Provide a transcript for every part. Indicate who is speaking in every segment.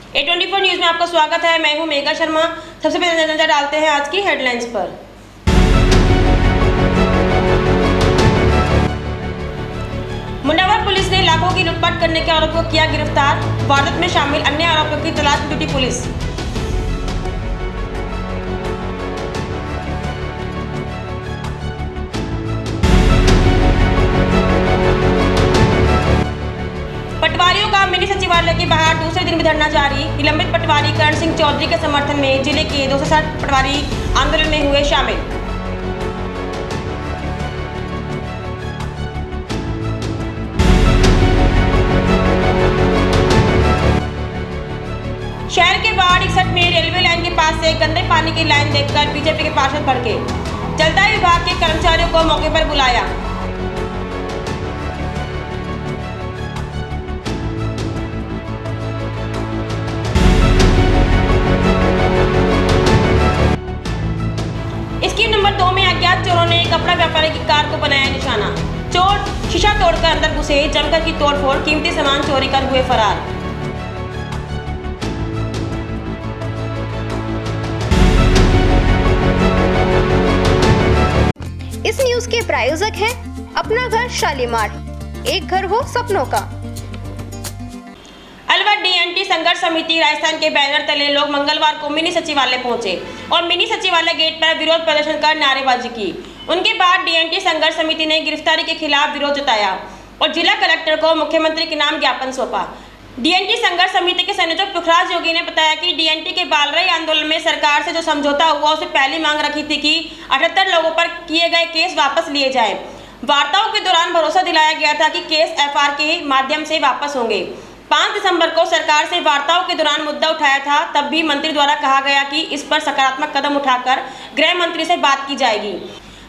Speaker 1: A24 news में आपका स्वागत है। मैं हूं मेघा शर्मा। सबसे पहले नजर डालते हैं आज की हेडलाइंस पर। मुंडावर पुलिस ने लाखों की लूटपाट करने के आरोप को किया गिरफ्तार। वारदात में शामिल अन्य आरोपियों की तलाश में जुटी पुलिस। पटवारियों का मिनी सचिवालय के बाहर दूसरे दिन भी धरना जारी। निलंबित पटवारी करण सिंह चौधरी के समर्थन में जिले के 260 पटवारी आंदोलन में हुए शामिल। शहर के वार्ड 61 में रेलवे लाइन के पास से गंदे पानी की लाइन देखकर बीजेपी के पार्षद भड़के। जलदाय विभाग के कर्मचारियों को मौके पर बुलाया। स्कीम नंबर 2 में अज्ञात चोरों ने कपड़ा व्यापारी की कार को बनाया निशाना। चोर शीशा तोड़कर अंदर घुसे, जमकर की तोड़फोड़, कीमती सामान चोरी कर हुए फरार।
Speaker 2: इस न्यूज के प्रायोजक हैं अपना घर शालीमार, एक घर हो सपनों का।
Speaker 1: अलवर डीएनटी संघर्ष समिति राजस्थान के बैनर तले लोग मंगलवार को मिनी सचिवालय पहुंचे और मिनी सचिवालय गेट पर विरोध प्रदर्शन कर नारेबाजी की। उनके बाद डीएनटी संघर्ष समिति ने गिरफ्तारी के खिलाफ विरोध जताया और जिला कलेक्टर को मुख्यमंत्री के नाम ज्ञापन सौंपा। डीएनटी संघर्ष समिति के संयोजक पुखराज योगी ने बताया कि डीएनटी के बालरई आंदोलन में सरकार से जो समझौता हुआ उसे पहली मांग रखी थी कि 78 लोगों पर किए गए केस वापस लिए जाएं। वार्ताओं के दौरान भरोसा दिलाया गया था कि केस एफआर के माध्यम से वापस होंगे। 5 दिसंबर को सरकार से वार्ताओं के दौरान मुद्दा उठाया था। तब भी मंत्री द्वारा कहा गया कि इस पर सकारात्मक कदम उठाकर गृह मंत्री से बात की जाएगी।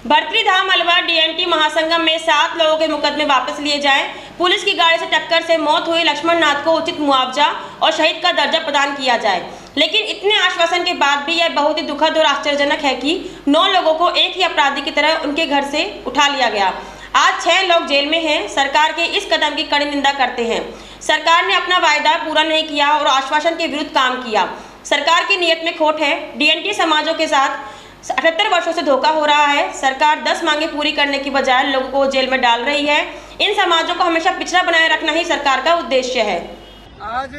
Speaker 1: भर्तृधाम अलवर डीएनटी महासंगम में 7 लोगों के मुकदमे वापस लिए जाएं। पुलिस की गाड़ी से टक्कर से मौत हुई लक्ष्मण नाथ को उचित मुआवजा और शहीद का दर्जा प्रदान किया जाए। लेकिन इतने आश्वासन के बाद भी यह बहुत ही दुखद और आश्चर्यजनक है कि 9 लोगों को एक ही अपराधी की तरह उनके घर से उठा लिया गया। आज 6 लोग जेल में हैं। सरकार के इस कदम की कड़ी निंदा करते हैं। सरकार ने अपना वायदा पूरा नहीं किया और आश्वासन के विरुद्ध काम किया। सरकार की नीयत में खोट है। डीएनटी समाजों के साथ 78 वर्षों से धोखा हो रहा है। सरकार 10 मांगे पूरी करने की बजाय लोगों को जेल में डाल रही है। इन समाजों को हमेशा पिछड़ा बनाए रखना ही सरकार का उद्देश्य है।
Speaker 3: आज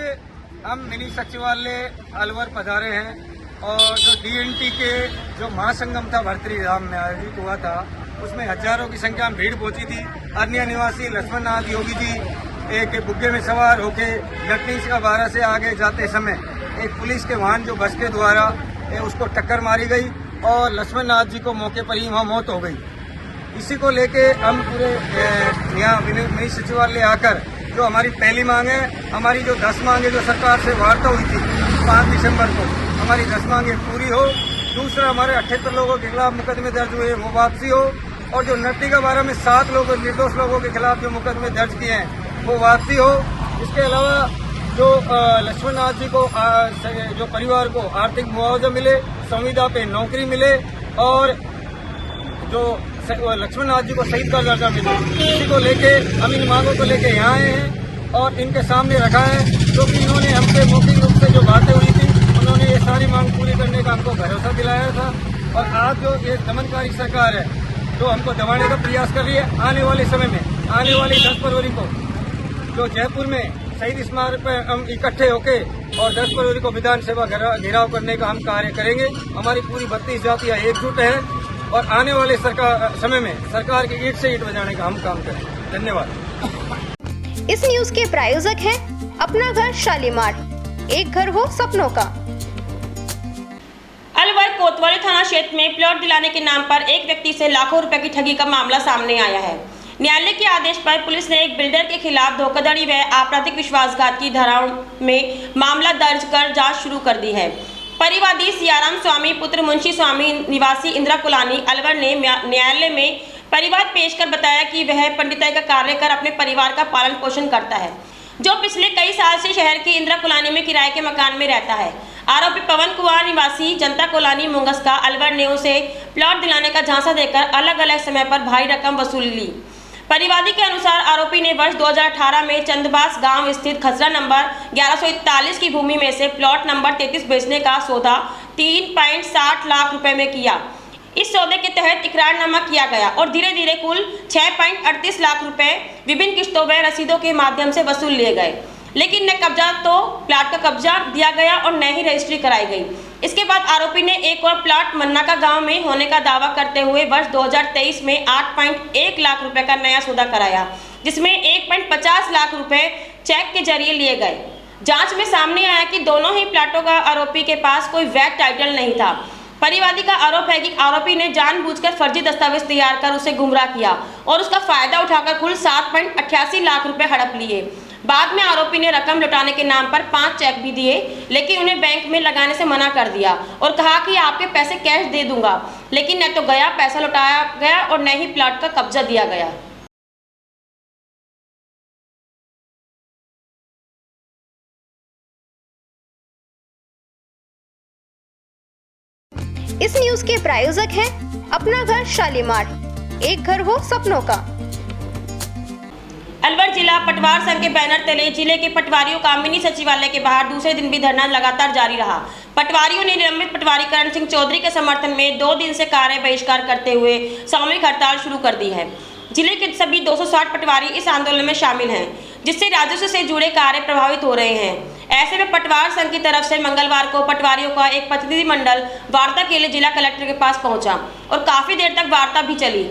Speaker 3: हम मिनी सचिवालय अलवर पधारे हैं और जो डीएनटी के जो महासंगम था भर्तृधाम में आयोजित हुआ था उसमें हजारों की संख्या में भीड़ पहुंची थी। अन्य निवासी लक्ष्मण नाथ योगी जी एक बुग्गे में सवार होके लटनी का बारह से आगे जाते समय एक पुलिस के वाहन जो बस के द्वारा उसको टक्कर मारी गई और लक्ष्मण नाथ जी को मौके पर ही वहाँ मौत हो गई। इसी को लेके हम पूरे यहाँ मिनी सचिवालय आकर जो हमारी पहली मांग है, हमारी जो 10 मांगे जो सरकार से वार्ता हुई थी 5 दिसंबर को, हमारी 10 मांगे पूरी हो। दूसरा, हमारे 78 लोगों के खिलाफ मुकदमे दर्ज हुए वो वापसी हो और जो नट्टी का बारह में 7 लोगों निर्दोष लोगों के खिलाफ जो मुकदमे दर्ज किए हैं वो वापसी हो। इसके अलावा जो लक्ष्मण नाथ जी को जो परिवार को आर्थिक मुआवजा मिले, संविदा पे नौकरी मिले और जो लक्ष्मण नाथ जी को शहीद का दर्जा मिले। इसी को लेके हम इन मांगों को लेके यहाँ आए हैं और इनके सामने रखा है क्योंकि इन्होंने हमसे मौखिक रूप से जो बातें हुई थी उन्होंने ये सारी मांग पूरी करने का हमको भरोसा दिलाया था। और आज जो ये दमनकारी सरकार है जो हमको दबाने का प्रयास कर रही है, आने वाले समय में, आने वाली 10 फरवरी को जो जयपुर में शहीद स्मारक पर हम इकट्ठे होके और 10 फरवरी को विधानसभा घेराव करने का हम कार्य करेंगे। हमारी पूरी 32 जातियां एकजुट है और आने वाले समय में सरकार की ईंट से ईंट बजाने का हम काम करेंगे। धन्यवाद।
Speaker 2: इस न्यूज के प्रायोजक हैं अपना घर शालीमार, एक घर हो सपनों का।
Speaker 1: अलवर कोतवाली थाना क्षेत्र में प्लॉट दिलाने के नाम पर एक व्यक्ति से लाखों रुपए की ठगी का मामला सामने आया है। न्यायालय के आदेश पर पुलिस ने एक बिल्डर के खिलाफ धोखाधड़ी व आपराधिक विश्वासघात की धाराओं में मामला दर्ज कर जांच शुरू कर दी है। परिवादी सियाराम स्वामी पुत्र मुंशी स्वामी निवासी इंदिरा कुलानी अलवर ने न्यायालय में परिवाद पेश कर बताया कि वह पंडिताई का कार्य कर अपने परिवार का पालन पोषण करता है, जो पिछले कई साल से शहर के इंदिरा कुलानी में किराए के मकान में रहता है। आरोपी पवन कुमार निवासी जनता कोलानी मुंगस का अलवर ने उसे प्लॉट दिलाने का झांसा देकर अलग अलग समय पर भारी रकम वसूल ली। परिवादी के अनुसार आरोपी ने वर्ष 2018 में चंदबास गांव स्थित खसरा नंबर 1141 की भूमि में से प्लॉट नंबर 33 बेचने का सौदा 3.60 लाख रुपए में किया। इस सौदे के तहत इकरारनामा किया गया और धीरे धीरे कुल 6.38 लाख रुपए विभिन्न किस्तों व रसीदों के माध्यम से वसूल लिए गए, लेकिन न कब्जा तो प्लाट का कब्जा दिया गया और न ही रजिस्ट्री कराई गई। इसके बाद आरोपी ने एक और प्लाट मन्ना का गांव में होने का दावा करते हुए वर्ष 2023 में 8.1 लाख रुपए का नया सौदा कराया, जिसमें 1.50 लाख रुपए चेक के जरिए लिए गए। जांच में सामने आया कि दोनों ही प्लाटों का आरोपी के पास कोई वैध टाइटल नहीं था। परिवादी का आरोप है कि आरोपी ने जानबूझकर फर्जी दस्तावेज तैयार कर उसे गुमराह किया और उसका फायदा उठाकर कुल 7.88 लाख रुपए हड़प लिए। बाद में आरोपी ने रकम लौटाने के नाम पर 5 चेक भी दिए, लेकिन उन्हें बैंक में लगाने से मना कर दिया और कहा कि आपके पैसे कैश दे दूंगा, लेकिन न तो गया पैसा लौटाया गया और न ही प्लाट का कब्जा दिया गया।
Speaker 2: इस न्यूज के प्रायोजक हैं अपना घर शालीमार, एक घर हो सपनों का।
Speaker 1: अलवर जिला पटवार संघ के बैनर तले जिले के पटवारियों का मिनी सचिवालय के बाहर दूसरे दिन भी धरना लगातार जारी रहा। पटवारियों ने निलंबित पटवारी करण सिंह चौधरी के समर्थन में 2 दिन से कार्य बहिष्कार करते हुए सामूहिक हड़ताल शुरू कर दी है। जिले के सभी 260 पटवारी इस आंदोलन में शामिल हैं, जिससे राजस्व से जुड़े कार्य प्रभावित हो रहे हैं। ऐसे में पटवार संघ की तरफ से मंगलवार को पटवारियों का एक प्रतिनिधिमंडल वार्ता के लिए जिला कलेक्टर के पास पहुंचा और काफी देर तक वार्ता भी चली,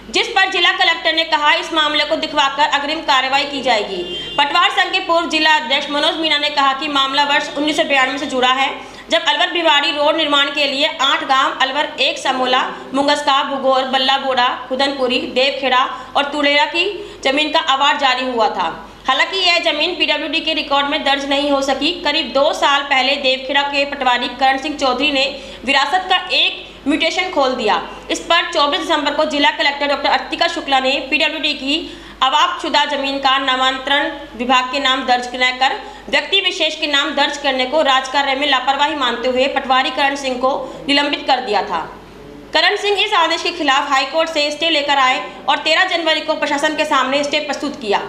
Speaker 1: जिस पर जिला कलेक्टर ने कहा इस मामले को दिखवाकर अग्रिम कार्रवाई की जाएगी। पटवार संघ के पूर्व जिला अध्यक्ष मनोज मीणा ने कहा कि मामला वर्ष 1992 से जुड़ा है, जब अलवर भिवाड़ी रोड निर्माण के लिए 8 गांव अलवर 1 समोला, मुंगस्का, भुगोर, बल्लाबोड़ा, खुदनपुरी, देवखेड़ा और तुलेरा की जमीन का अवार्ड जारी हुआ था। हालांकि यह जमीन पीडब्ल्यूडी के रिकॉर्ड में दर्ज नहीं हो सकी। करीब 2 साल पहले देवखेड़ा के पटवारी करण सिंह चौधरी ने विरासत का एक म्यूटेशन खोल दिया। इस पर 24 दिसंबर को जिला कलेक्टर डॉक्टर अर्तिका शुक्ला ने पीडब्ल्यूडी की अवाप्तशुदा जमीन का नामांतरण विभाग के नाम दर्ज न कर व्यक्ति विशेष के नाम दर्ज करने को राजकार्य में लापरवाही मानते हुए पटवारी करण सिंह को निलंबित कर दिया था। करण सिंह इस आदेश के खिलाफ हाईकोर्ट से स्टे लेकर आए और 13 जनवरी को प्रशासन के सामने स्टे प्रस्तुत किया।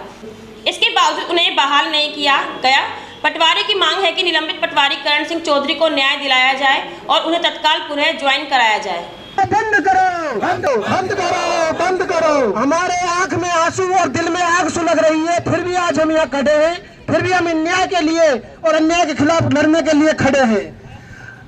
Speaker 1: इसके बावजूद उन्हें बहाल नहीं किया गया। पटवारी की मांग है कि निलंबित पटवारी करण सिंह चौधरी को न्याय दिलाया जाए और उन्हें तत्काल पुनः ज्वाइन कराया जाए।
Speaker 4: बंद करो, बंद करो, बंद करो। हमारे आंख में आंसू और दिल में आग सुलग रही है, फिर भी आज हम यहाँ खड़े हैं, फिर भी हम न्याय के लिए और अन्याय के खिलाफ लड़ने के लिए खड़े हैं।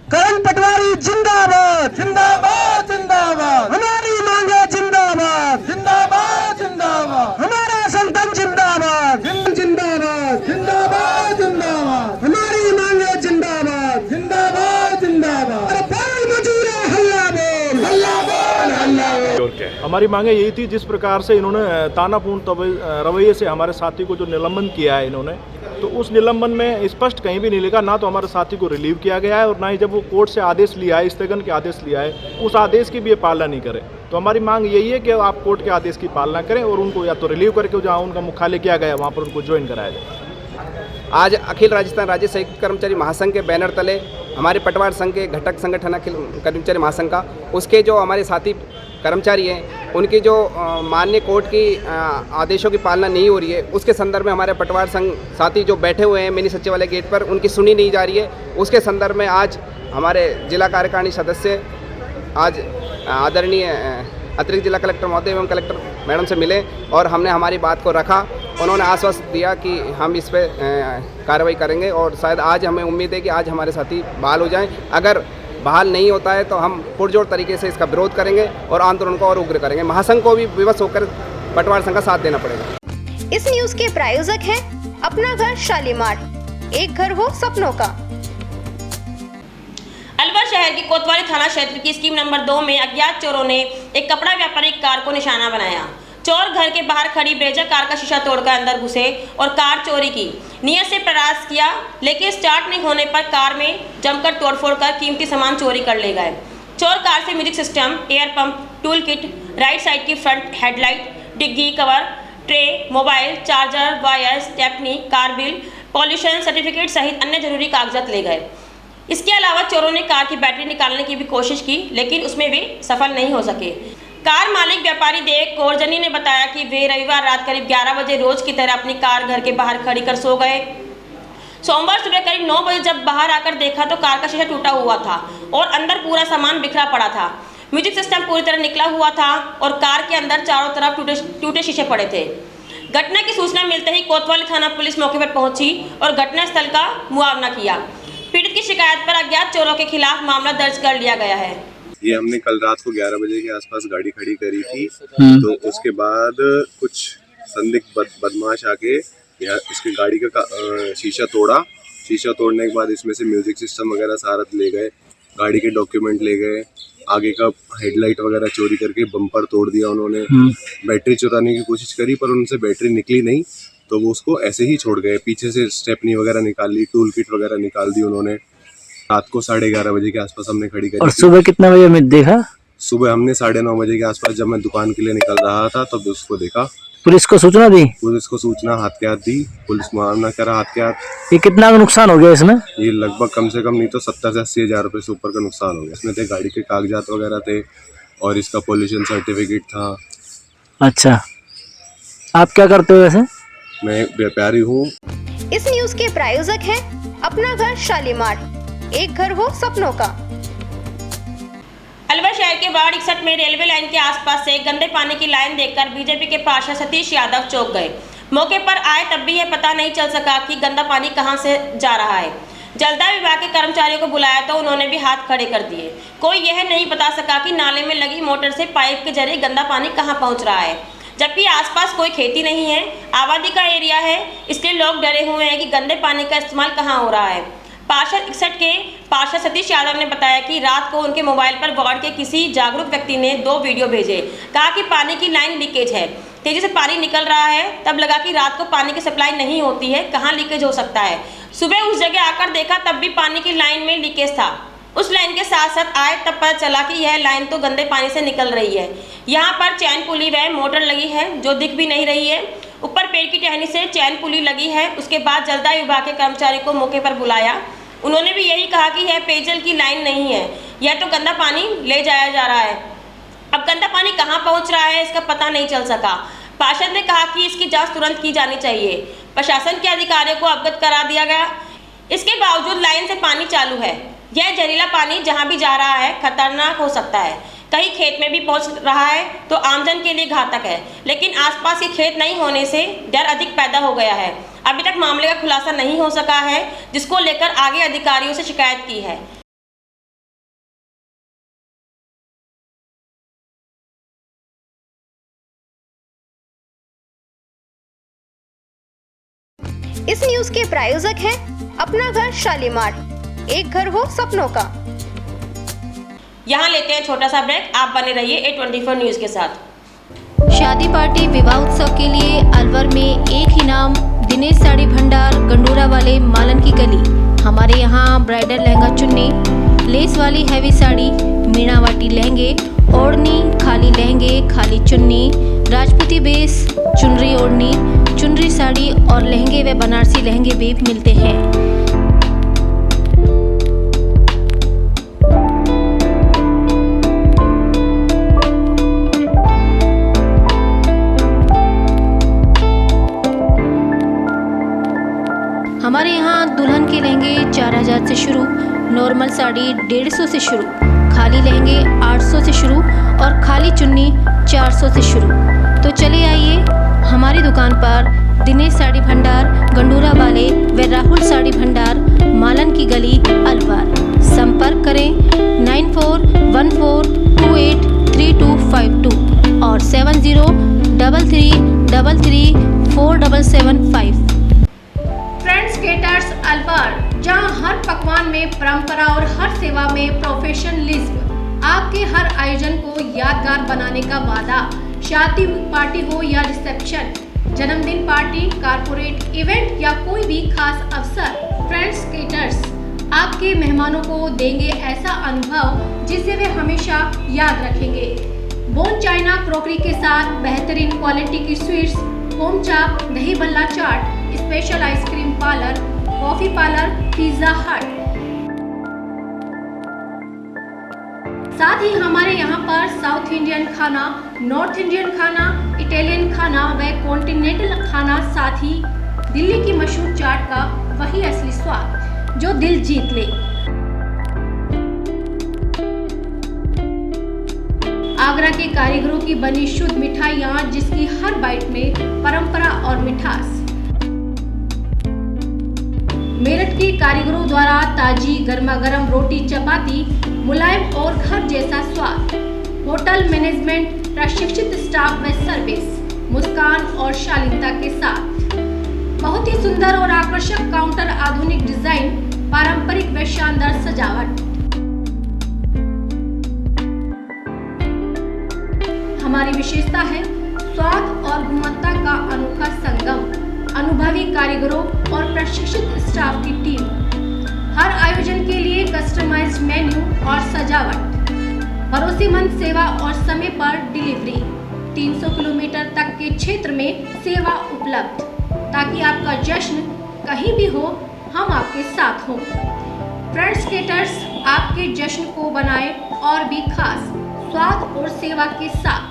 Speaker 4: करण पटवारी जिंदाबाद, जिंदाबाद, जिंदाबाद। हमारी मांगे जिंदाबाद, जिंदाबाद, जिंदाबाद। हमारा संगठन जिंदाबाद, जिंदाबाद, जिंदाबाद, जिंदाबाद। हमारी मांगे जिंदाबाद, जिंदाबाद, जिंदाबाद। अरे बोल मजूर हल्ला बोल, हल्ला बोल, हल्ला बोल।
Speaker 5: हमारी मांगे यही थी, जिस प्रकार से इन्होंने तानापूर्ण रवैये से हमारे साथी को जो निलंबन किया है इन्होंने, तो उस निलंबन में स्पष्ट कहीं भी नहीं लिखा, ना तो हमारे साथी को रिलीव किया गया है और ना ही जब वो कोर्ट से आदेश लिया है, स्थगन के आदेश लिया है, उस आदेश की भी ये पालना नहीं करे। तो हमारी मांग यही है कि आप कोर्ट के आदेश की पालना करें और उनको या तो रिलीव करके जहाँ उनका मुख्यालय किया गया वहाँ पर उनको ज्वाइन कराया जाए।
Speaker 6: आज अखिल राजस्थान राज्य संयुक्त कर्मचारी महासंघ के बैनर तले हमारे पटवार संघ के घटक संगठन अखिल कर्मचारी महासंघ का, उसके जो हमारे साथी कर्मचारी हैं उनकी जो माननीय कोर्ट की आदेशों की पालना नहीं हो रही है, उसके संदर्भ में हमारे पटवार संघ साथी जो बैठे हुए हैं मिनी सचिवालय गेट पर, उनकी सुनी नहीं जा रही है। उसके संदर्भ में आज हमारे जिला कार्यकारिणी सदस्य आज आदरणीय अतिरिक्त जिला कलेक्टर महोदय एवं कलेक्टर मैडम से मिले और हमने हमारी बात को रखा। उन्होंने आश्वासन दिया कि हम इस पर कार्रवाई करेंगे और शायद आज हमें उम्मीद है कि आज हमारे साथी बहाल हो जाएं। अगर बहाल नहीं होता है तो हम पुरजोर तरीके से इसका विरोध करेंगे और आंदोलन को और उग्र करेंगे। महासंघ को भी विवश होकर पटवार संघ का साथ देना पड़ेगा।
Speaker 2: इस न्यूज के प्रायोजक हैं अपना घर शालीमार, एक घर हो सपनों का।
Speaker 1: अलवर शहर की कोतवाली थाना क्षेत्र की स्कीम नंबर 2 में अज्ञात चोरों ने एक कपड़ा व्यापारी कार को निशाना बनाया। चोर घर के बाहर खड़ी ब्रेजा कार का शीशा तोड़कर अंदर घुसे और कार चोरी की नियत से प्रयास किया, लेकिन स्टार्ट नहीं होने पर कार में जमकर तोड़फोड़ कर कीमती सामान चोरी कर ले गए। चोर कार से music system, air pump, tool kit, right side की फ्रंट हेडलाइट, डिग्गी cover, tray, mobile, charger, wire, stepney, car bill, pollution certificate सहित अन्य जरूरी कागजात ले गए। इसके अलावा चोरों ने कार की बैटरी निकालने की भी कोशिश की, लेकिन उसमें वे सफल नहीं हो सके। कार मालिक व्यापारी देव कोरजनी ने बताया कि वे रविवार रात करीब 11 बजे रोज की तरह अपनी कार घर के बाहर खड़ी कर सो गए। सोमवार सुबह करीब 9 बजे जब बाहर आकर देखा तो कार का शीशा टूटा हुआ था और अंदर पूरा सामान बिखरा पड़ा था। म्यूजिक सिस्टम पूरी तरह निकला हुआ था और कार के अंदर चारों तरफ टूटे शीशे पड़े थे। घटना की सूचना मिलते ही कोतवाली थाना पुलिस मौके पर पहुंची और घटनास्थल का मुआयना किया। पीड़ित की शिकायत पर अज्ञात चोरों के खिलाफ मामला दर्ज कर लिया गया है।
Speaker 7: ये हमने कल रात को 11 बजे के आसपास गाड़ी खड़ी करी थी, तो उसके बाद कुछ संदिग्ध बदमाश आके यहाँ इसकी गाड़ी का शीशा तोड़ा। शीशा तोड़ने के बाद इसमें से म्यूजिक सिस्टम वगैरह सारा ले गए, गाड़ी के डॉक्यूमेंट ले गए, आगे का हेडलाइट वगैरह चोरी करके बम्पर तोड़ दिया उन्होंने। बैटरी चुराने की कोशिश करी पर उनसे बैटरी निकली नहीं, तो वो उसको ऐसे ही छोड़ गए। पीछे से स्टेपनी वगैरह निकाल ली, टूल किट वगैरह निकाल दी उन्होंने। रात को 11:30 बजे के आसपास हमने खड़ी करी।
Speaker 8: और सुबह कितने बजे में देखा?
Speaker 7: सुबह हमने 9:30 बजे के आसपास जब मैं दुकान के लिए निकल रहा था तब उसको देखा।
Speaker 8: पुलिस को सूचना दी?
Speaker 7: पुलिस को सूचना हाथ के हाथ दी, पुलिस मुआयना करा हाथ के हाथ।
Speaker 8: ये कितना का नुकसान हो गया इसमें?
Speaker 7: ये लगभग कम से कम नहीं तो 70 से 80 हज़ार रुपये से ऊपर का नुकसान हो गया। इसमें थे गाड़ी के कागजात वगैरह थे और इसका पोल्यूशन सर्टिफिकेट था।
Speaker 8: अच्छा, आप क्या करते हो वैसे?
Speaker 7: मैं व्यापारी हूँ।
Speaker 2: इस न्यूज के प्रायोजक हैं अपना घर शालीमार, एक घर हो सपनों का।
Speaker 1: अलवर शहर के वार्ड 61 में रेलवे लाइन के आसपास से गंदे पानी की लाइन देखकर बीजेपी के पार्षद सतीश यादव चौंक गए। मौके पर आए तब भी यह पता नहीं चल सका कि गंदा पानी कहां से जा रहा है। जलदाय विभाग के कर्मचारियों को बुलाया तो उन्होंने भी हाथ खड़े कर दिए। कोई यह नहीं बता सका कि नाले में लगी मोटर से पाइप के जरिए गंदा पानी कहां पहुंच रहा है, जबकि आसपास कोई खेती नहीं है, आबादी का एरिया है, इसलिए लोग डरे हुए हैं कि गंदे पानी का इस्तेमाल कहां हो रहा है। पार्षद 61 के पार्षद सतीश यादव ने बताया कि रात को उनके मोबाइल पर वार्ड के किसी जागरूक व्यक्ति ने 2 वीडियो भेजे। कहा कि पानी की लाइन लीकेज है, तेजी से पानी निकल रहा है। तब लगा कि रात को पानी की सप्लाई नहीं होती है, कहाँ लीकेज हो सकता है। सुबह उस जगह आकर देखा तब भी पानी की लाइन में लीकेज था। उस लाइन के साथ साथ आए तब पता चला कि यह लाइन तो गंदे पानी से निकल रही है। यहाँ पर चैन पुली व मोटर लगी है जो दिख भी नहीं रही है। ऊपर पेड़ की टहनी से चैन पुली लगी है। उसके बाद जलदाय विभाग के कर्मचारी को मौके पर बुलाया। उन्होंने भी यही कहा कि यह पेयजल की लाइन नहीं है, यह तो गंदा पानी ले जाया जा रहा है। अब गंदा पानी कहाँ पहुँच रहा है इसका पता नहीं चल सका। पार्षद ने कहा कि इसकी जांच तुरंत की जानी चाहिए। प्रशासन के अधिकारियों को अवगत करा दिया गया। इसके बावजूद लाइन से पानी चालू है। यह जहरीला पानी जहाँ भी जा रहा है खतरनाक हो सकता है, कहीं खेत में भी पहुंच रहा है तो आमजन के लिए घातक है। लेकिन आसपास के खेत नहीं होने से डर अधिक पैदा हो गया है। अभी तक मामले का खुलासा नहीं हो सका है, जिसको लेकर आगे अधिकारियों से शिकायत की है।
Speaker 2: इस न्यूज के प्रायोजक हैं अपना घर शालीमार, एक घर हो सपनों का।
Speaker 1: यहाँ लेते हैं छोटा सा ब्रेक, आप बने रहिए A24 न्यूज के साथ।
Speaker 9: शादी पार्टी विवाह उत्सव के लिए अलवर में एक ही नाम, दिनेश साड़ी भंडार, गंडोरा वाले, मालन की गली। हमारे यहाँ ब्राइडल लहंगा चुन्नी, लेस वाली हैवी साड़ी, मीनावाटी लहंगे, ओढ़नी, खाली लहंगे, खाली चुन्नी, राजपूती बेस, चुनरी ओढ़नी, चुनरी साड़ी और लहंगे व बनारसी लहंगे भी मिलते हैं। हमारे यहाँ दुल्हन के लहंगे 4000 से शुरू, नॉर्मल साड़ी 150 से शुरू, खाली लहंगे 800 से शुरू और खाली चुन्नी 400 से शुरू। तो चले आइए हमारी दुकान पर, दिनेश साड़ी भंडार, गंडोरा वाले व राहुल साड़ी भंडार, मालन की गली, अलवर। संपर्क करें 9414283252 और 7033334775।
Speaker 10: फ्रेंड्स केटर्स अलवर, जहां हर पकवान में परंपरा और हर सेवा में प्रोफेशनलिज्म, आपके हर आयोजन को यादगार बनाने का वादा। शादी पार्टी हो या रिसेप्शन, जन्मदिन पार्टी, कारपोरेट इवेंट या कोई भी खास अवसर, फ्रेंड्स केटर्स आपके मेहमानों को देंगे ऐसा अनुभव जिसे वे हमेशा याद रखेंगे। बोन चाइना क्रॉकरी के साथ बेहतरीन क्वालिटी की sweets, home chaap, dahi bhalla chaat, special ice cream parlour, coffee parlour, pizza Hut. साथ ही हमारे यहाँ पर साउथ इंडियन खाना, नॉर्थ इंडियन खाना, इटालियन खाना व कॉन्टिनेंटल खाना, साथ ही दिल्ली की मशहूर चाट का वही असली स्वाद जो दिल जीत ले। आगरा के कारीगरों की बनी शुद्ध मिठाइयाँ, जिसकी हर बाइट में परंपरा और मिठास। मेरठ के कारीगरों द्वारा ताजी गर्मा गर्म रोटी चपाती, मुलायम और घर जैसा स्वाद। होटल मैनेजमेंट, प्रशिक्षित स्टाफ व सर्विस, मुस्कान और शालीनता के साथ। बहुत ही सुंदर और आकर्षक काउंटर, आधुनिक डिजाइन, पारंपरिक व शानदार सजावट। हमारी विशेषता है स्वाद और गुणवत्ता का अनोखा संगम। अनुभवी कारीगरों और प्रशिक्षित स्टाफ की टीम। हर आयोजन के लिए कस्टमाइज्ड मेन्यू और सजावट। भरोसेमंद सेवा और समय पर डिलीवरी। 300 किलोमीटर तक के क्षेत्र में सेवा उपलब्ध, ताकि आपका जश्न कहीं भी हो, हम आपके साथ हों। फ्रेंड्स केटर्स आपके जश्न को बनाए और भी खास स्वाद और सेवा के साथ।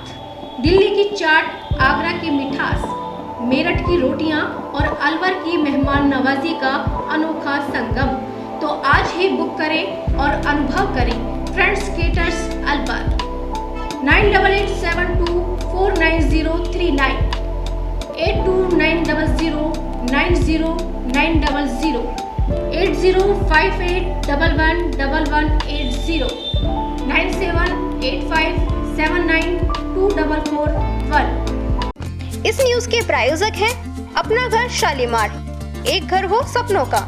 Speaker 10: दिल्ली की चाट, आगरा की मिठास, मेरठ की रोटियां और अलवर की मेहमान नवाजी का अनोखा संगम। तो आज ही बुक करें और अनुभव करें फ्रेंड्स केटर्स अलवर। 9887249039, 8290090900, 8058111180, 9785792441।
Speaker 2: इस न्यूज के प्रायोजक हैं अपना घर शालीमार, एक घर हो सपनों का।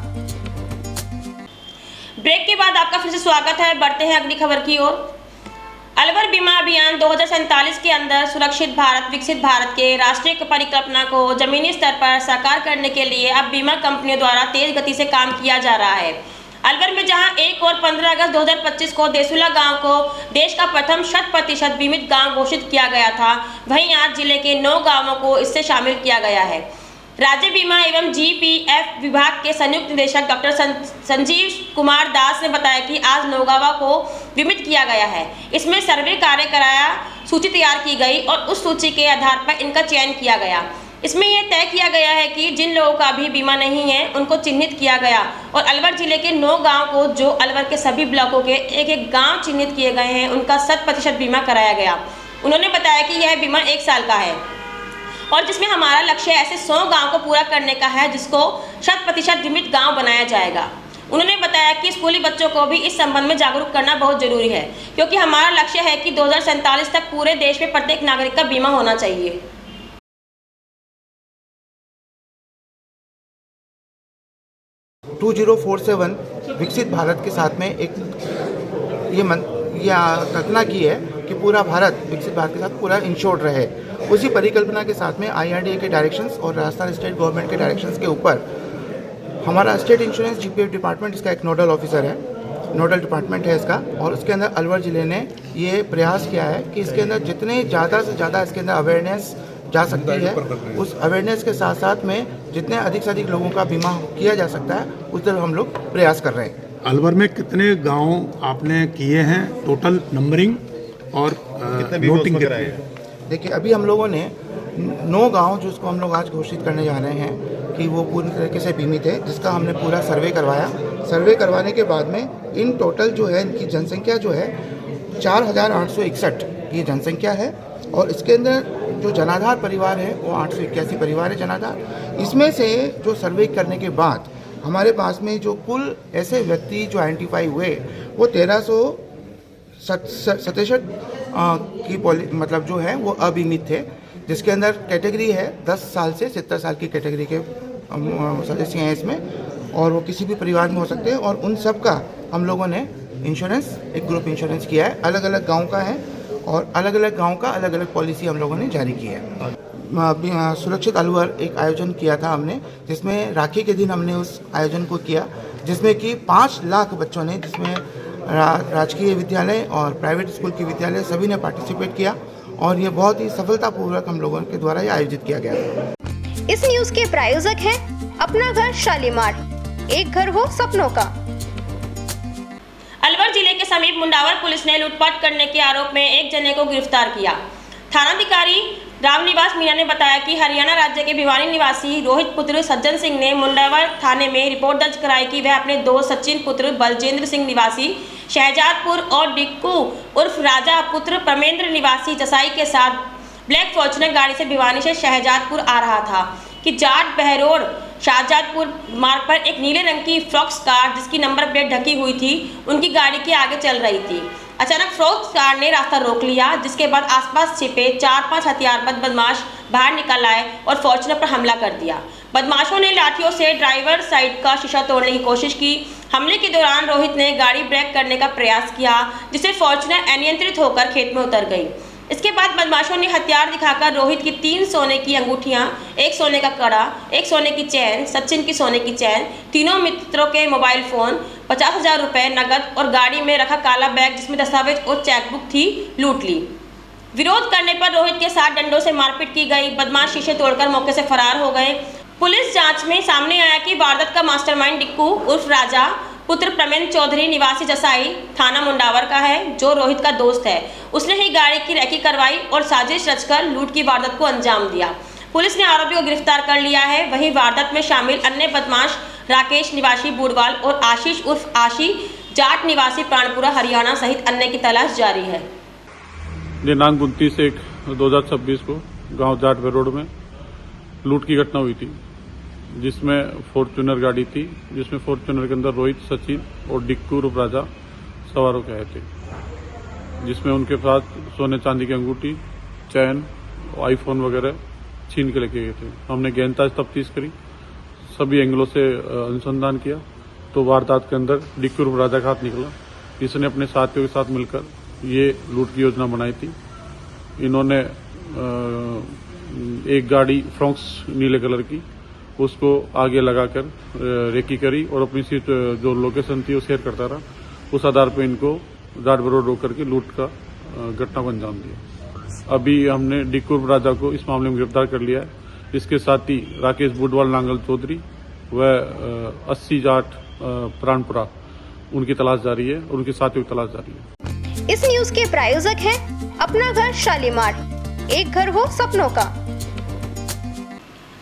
Speaker 1: ब्रेक के बाद आपका फिर से स्वागत है। बढ़ते हैं अगली खबर की ओर। अलवर बीमा अभियान 2047 के अंदर सुरक्षित भारत विकसित भारत के राष्ट्रीय परिकल्पना को जमीनी स्तर पर साकार करने के लिए अब बीमा कंपनियों द्वारा तेज गति से काम किया जा रहा है। अलवर में जहां 1 और 15 अगस्त 2025 को देसुला गांव को देश का प्रथम 100% बीमित गांव घोषित किया गया था, वहीं आज जिले के 9 गांवों को इससे शामिल किया गया है। राज्य बीमा एवं जीपीएफ विभाग के संयुक्त निदेशक डॉक्टर संजीव कुमार दास ने बताया कि आज 9 गांवों को बीमित किया गया है। इसमें सर्वे कार्य कराया, सूची तैयार की गई और उस सूची के आधार पर इनका चयन किया गया। इसमें यह तय किया गया है कि जिन लोगों का अभी बीमा नहीं है उनको चिन्हित किया गया और अलवर जिले के 9 गांव को, जो अलवर के सभी ब्लॉकों के एक गांव चिन्हित किए गए हैं, उनका 100% बीमा कराया गया। उन्होंने बताया कि यह बीमा 1 साल का है और जिसमें हमारा लक्ष्य ऐसे 100 गांव को पूरा करने का है, जिसको 100% बीमित गाँव बनाया जाएगा। उन्होंने बताया कि स्कूली बच्चों को भी इस संबंध में जागरूक करना बहुत जरूरी है, क्योंकि हमारा लक्ष्य है कि 2047 तक पूरे देश में प्रत्येक नागरिक का बीमा होना चाहिए।
Speaker 11: 2047 विकसित भारत के साथ में एक ये कल्पना की है कि पूरा भारत विकसित भारत के साथ पूरा इंश्योर्ड रहे। उसी परिकल्पना के साथ में IRDA के डायरेक्शंस और राजस्थान स्टेट गवर्नमेंट के डायरेक्शंस के ऊपर हमारा स्टेट इंश्योरेंस GPF डिपार्टमेंट इसका एक नोडल ऑफिसर है, नोडल डिपार्टमेंट है इसका, और उसके अंदर अलवर ज़िले ने ये प्रयास किया है कि इसके अंदर जितने ज़्यादा से ज़्यादा इसके अंदर अवेयरनेस जा सकती है, उस अवेयरनेस के साथ साथ में जितने अधिक से अधिक लोगों का बीमा किया जा सकता है, उस तरफ हम लोग प्रयास कर रहे हैं।
Speaker 12: अलवर में कितने गांव आपने किए हैं, टोटल नंबरिंग और नोटिंग कितने?
Speaker 11: देखिए, अभी हम लोगों ने 9 गांव जिसको हम लोग आज घोषित करने जा रहे हैं कि वो पूरी तरीके से बीमित है, जिसका हमने पूरा सर्वे करवाया। सर्वे करवाने के बाद में इन टोटल जो है इनकी जनसंख्या जो है 4861 की जनसंख्या है, और इसके अंदर जो जनाधार परिवार है वो 881 परिवार है जनाधार। इसमें से जो सर्वे करने के बाद हमारे पास में जो कुल ऐसे व्यक्ति जो आइडेंटिफाई हुए वो 1367 की मतलब जो है वो अबीमित थे, जिसके अंदर कैटेगरी है 10 साल से 70 साल की कैटेगरी के सदस्य हैं इसमें, और वो किसी भी परिवार में हो सकते हैं। और उन सब का हम लोगों ने इंश्योरेंस, एक ग्रुप इंश्योरेंस किया है, अलग अलग गांव का है, और अलग अलग गांव का अलग अलग पॉलिसी हम लोगों ने जारी की है। सुरक्षित अलवर एक आयोजन किया था हमने, जिसमें राखी के दिन हमने उस आयोजन को किया, जिसमें कि 5 लाख बच्चों ने, जिसमें राजकीय विद्यालय और प्राइवेट स्कूल के विद्यालय सभी ने पार्टिसिपेट किया, और ये बहुत ही सफलतापूर्वक हम लोगों के द्वारा ये आयोजित किया गया था।
Speaker 2: इस न्यूज के प्रायोजक हैं अपना घर शालीमार, एक घर हो सपनों का।
Speaker 1: अलवर जिले के समीप मुंडावर पुलिस ने लूटपाट करने के आरोप में एक जने को गिरफ्तार किया। थानाधिकारी रामनिवास मीना ने बताया कि हरियाणा राज्य के भिवानी निवासी रोहित पुत्र सज्जन सिंह ने मुंडावर थाने में रिपोर्ट दर्ज कराई कि वह अपने दोस्त सचिन पुत्र बलजेंद्र सिंह निवासी शहजादपुर और डिक्कू उर्फ राजा पुत्र परमेंद्र निवासी जसाई के साथ ब्लैक फॉर्च्यूनर गाड़ी से भिवानी से शहजादपुर आ रहा था कि जाट बहरोड शाहजादपुर मार्ग पर एक नीले रंग की फ्रॉक्स कार जिसकी नंबर प्लेट ढकी हुई थी उनकी गाड़ी के आगे चल रही थी। अचानक फ्रॉक्स कार ने रास्ता रोक लिया, जिसके बाद आसपास छिपे 4-5 हथियारबंद बदमाश बाहर निकल आए और फॉर्च्यूनर पर हमला कर दिया। बदमाशों ने लाठियों से ड्राइवर साइड का शीशा तोड़ने की कोशिश की। हमले के दौरान रोहित ने गाड़ी ब्रेक करने का प्रयास किया, जिससे फॉर्च्यूनर अनियंत्रित होकर खेत में उतर गई। इसके बाद बदमाशों ने हथियार दिखाकर रोहित की 3 सोने की अंगूठियां, 1 सोने का कड़ा, 1 सोने की चैन, सचिन की सोने की चैन, तीनों मित्रों के मोबाइल फोन, 50,000 रुपए नकद और गाड़ी में रखा काला बैग जिसमें दस्तावेज और चेकबुक थी लूट ली। विरोध करने पर रोहित के साथ डंडों से मारपीट की गई। बदमाश शीशे तोड़कर मौके से फरार हो गए। पुलिस जांच में सामने आया कि वारदात का मास्टरमाइंड डिक्कू उर्फ राजा पुत्र प्रमेंद्र चौधरी निवासी जसाई थाना मुंडावर का है, जो रोहित का दोस्त है। उसने ही गाड़ी की रैकी करवाई और साजिश रचकर लूट की वारदात को अंजाम दिया। पुलिस ने आरोपी को गिरफ्तार कर लिया है। वहीं वारदात में शामिल अन्य बदमाश राकेश निवासी बूढ़वाल और आशीष उर्फ आशी जाट निवासी प्राणपुरा हरियाणा सहित अन्य की तलाश जारी है।
Speaker 12: दिनांक 29/1/2026 को गांव जाट रोड में लूट की घटना हुई थी, जिसमें फॉर्च्यूनर गाड़ी थी, जिसमें फॉर्च्यूनर के अंदर रोहित, सचिन और डिक्कू रूप राजा सवार होकर आए थे, जिसमें उनके पास सोने चांदी की अंगूठी, चैन, आईफोन वगैरह छीन के लेके गए थे। हमने गहनता से तफ्तीश करी, सभी एंगलों से अनुसंधान किया तो वारदात के अंदर डिक्कू रूप राजा का हाथ निकला। इसने अपने साथियों के साथ मिलकर ये लूट की योजना बनाई थी। इन्होंने एक गाड़ी फ्रॉक्स नीले कलर की उसको आगे लगाकर रेकी करी और अपनी सीट जो लोकेशन थी वो शेयर करता रहा। उस आधार पर इनको जाट रोड रोक करके लूट का घटना को अंजाम दिया। अभी हमने डिक्कू राजा को इस मामले में गिरफ्तार कर लिया है। इसके साथ ही राकेश बुडवाल नांगल चौधरी व 80 जाट प्राणपुरा उनकी तलाश जारी है और उनके साथियों की तलाश जारी है।
Speaker 2: इस न्यूज के प्रायोजक हैं अपना घर शालीमार, एक घर हो सपनों का।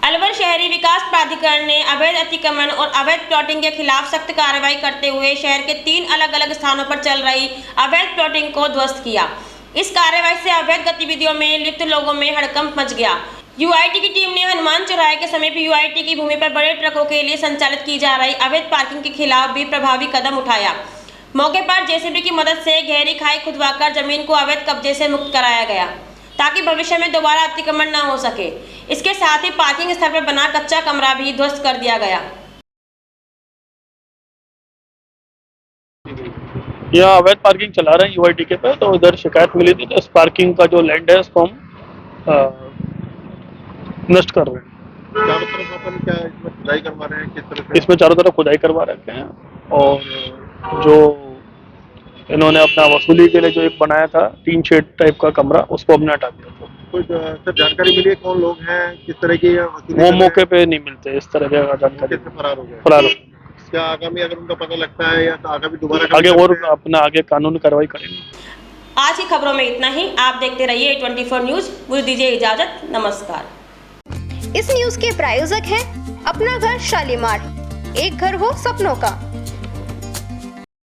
Speaker 1: अलवर शहरी विकास प्राधिकरण ने अवैध अतिक्रमण और अवैध प्लॉटिंग के खिलाफ सख्त कार्रवाई करते हुए शहर के 3 अलग अलग स्थानों पर चल रही अवैध प्लॉटिंग को ध्वस्त किया। इस कार्रवाई से अवैध गतिविधियों में लिप्त लोगों में हड़कंप मच गया। यूआईटी की टीम ने हनुमान चौराहे के समीप यूआईटी की भूमि पर बड़े ट्रकों के लिए संचालित की जा रही अवैध पार्किंग के खिलाफ भी प्रभावी कदम उठाया। मौके पर जेसीबी की मदद से गहरी खाई खुदवाकर जमीन को अवैध कब्जे से मुक्त कराया गया, ताकि भविष्य में दोबारा अतिक्रमण न हो सके। इसके साथ ही पार्किंग स्थल पर बना कच्चा कमरा भी ध्वस्त कर दिया गया।
Speaker 13: यहाँ अवैध पार्किंग चला रहे हैं यूआईटी के पे, तो उधर शिकायत मिली थी, तो इस पार्किंग का जो लैंड है उसको हम नष्ट कर रहे हैं।
Speaker 7: चारों तरफ अपन क्या इसमें खुदाई करवा रहे हैं, किस तरह से?
Speaker 13: इसमें चारों तरफ खुदाई करवा रखे हैं और जो इन्होंने अपना वसूली के लिए जो एक बनाया था 3 शेड टाइप का कमरा, उसको हमने हटा दिया था।
Speaker 7: कोई सर जानकारी मिली है कौन लोग हैं, किस तरह की
Speaker 13: वो मौके पे नहीं मिलते इस तरह की जानकारी।
Speaker 7: फरार हो गए?
Speaker 13: फरार हो।
Speaker 7: क्या आगामी अगर उनका पता लगता है या आगामी दोबारा
Speaker 13: आगे और अपना आगे कानूनी कार्रवाई करेंगे।
Speaker 1: आज की खबरों में इतना ही। आप देखते रहिए 24 न्यूज। मुझे दीजिए इजाजत, नमस्कार।
Speaker 2: इस न्यूज के प्रायोजक हैं अपना घर शालीमार, एक घर हो सपनों का।